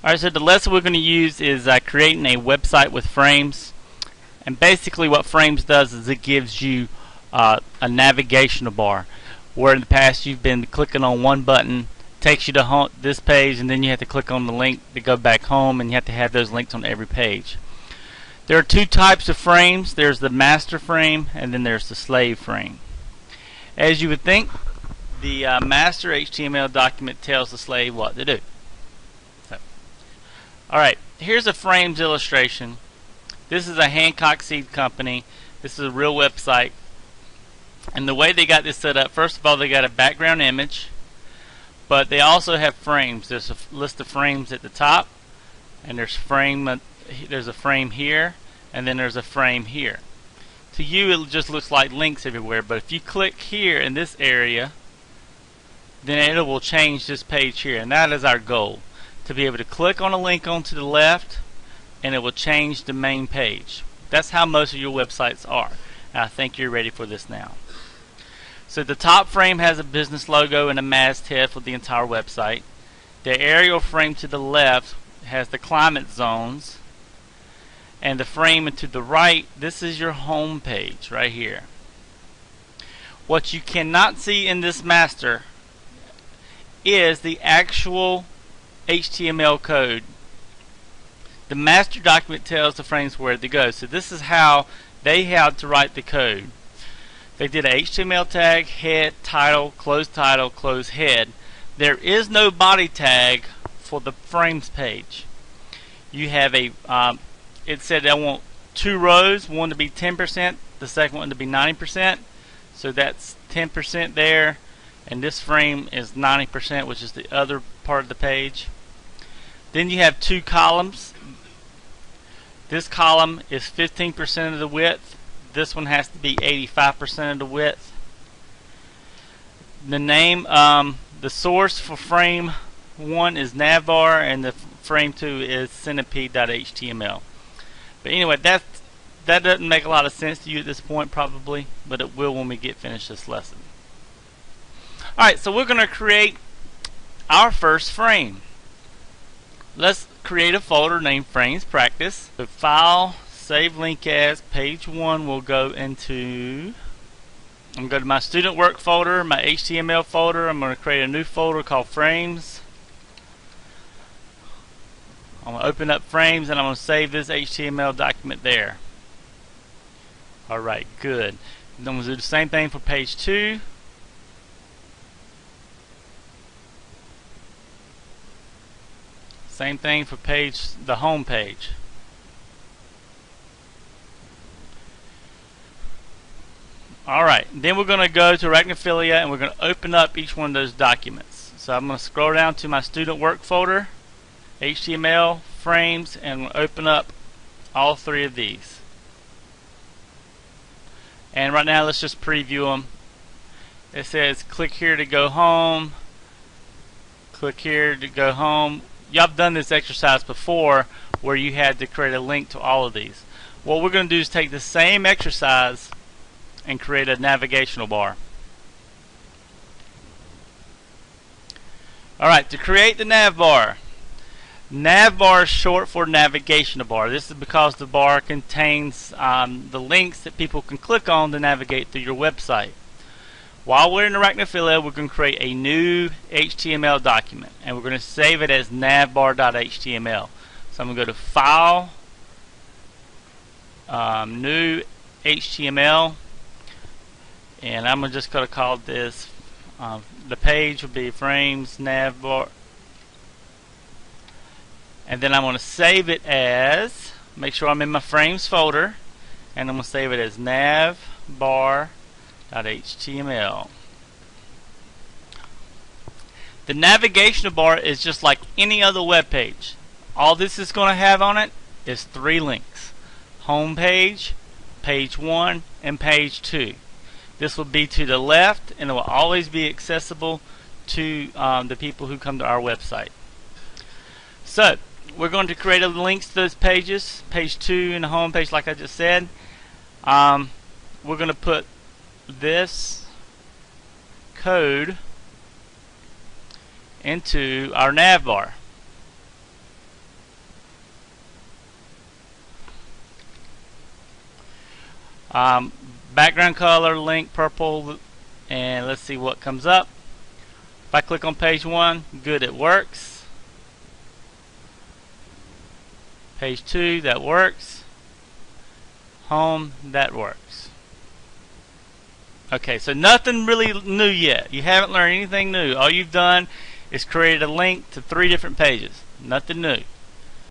Alright, so the lesson we're going to use is creating a website with frames. And basically what frames does is it gives you a navigational bar, where in the past you've been clicking on one button, takes you to this page, and then you have to click on the link to go back home, and you have to have those links on every page. There are two types of frames. There's the master frame, and then there's the slave frame. As you would think, the master HTML document tells the slave what to do. Alright, here's a frames illustration. This is a Hancock Seed Company. This is a real website. And the way they got this set up, first of all, they got a background image, but they also have frames. There's a list of frames at the top, and there's a frame here, and then there's a frame here. To you, it just looks like links everywhere, but if you click here in this area, then it will change this page here, and that is our goal. To be able to click on a link onto the left, and it will change the main page. That's how most of your websites are. And I think you're ready for this now. So the top frame has a business logo and a masthead for the entire website. The aerial frame to the left has the climate zones, and the frame to the right, this is your home page right here. What you cannot see in this master is the actual HTML code. The master document tells the frames where to go. So this is how they had to write the code. They did a HTML tag, head, title, close head. There is no body tag for the frames page. You have a it said I want two rows, one to be 10%, the second one to be 90%. So that's 10% there, and this frame is 90%, which is the other part of the page. Then you have two columns. This column is 15% of the width. This one has to be 85% of the width. The name, the source for frame 1 is navbar, and the frame 2 is centipede.html. But anyway, that doesn't make a lot of sense to you at this point probably, but it will when we get finished this lesson. Alright, so we're going to create our first frame. Let's create a folder named Frames Practice. So File, Save Link As, page 1 will go into, I'm going to go to my student work folder, my HTML folder. I'm going to create a new folder called Frames. I'm going to open up Frames, and I'm going to save this HTML document there. Alright, good. Then I'm going to do the same thing for page 2. Same thing for the home page. Alright, then we're going to go to Arachnophilia, and we're going to open up each one of those documents. So I'm going to scroll down to my student work folder, HTML, frames, and we'll open up all three of these. And right now let's just preview them. It says click here to go home, click here to go home. Y'all have done this exercise before where you had to create a link to all of these. What we're going to do is take the same exercise and create a navigational bar. Alright, to create the nav bar. Nav bar is short for navigational bar. This is because the bar contains the links that people can click on to navigate through your website. While we're in Arachnophilia, we're going to create a new HTML document, and we're going to save it as navbar.html. So I'm going to go to File, New HTML, and I'm just going to call this, the page will be Frames Navbar, and then I'm going to save it as, make sure I'm in my Frames folder, and I'm going to save it as navbar.html. The navigational bar is just like any other web page. All this is going to have on it is 3 links: home page, page 1, and page 2. This will be to the left, and it will always be accessible to the people who come to our website. So we're going to create a links to those pages, page 2 and the home page, like I just said. We're going to put this code into our nav bar. Background color, link, purple, and let's see what comes up. If I click on page 1, good, it works. Page 2, that works. Home, that works. Okay, so nothing really new yet. You haven't learned anything new. All you've done is created a link to 3 different pages. Nothing new.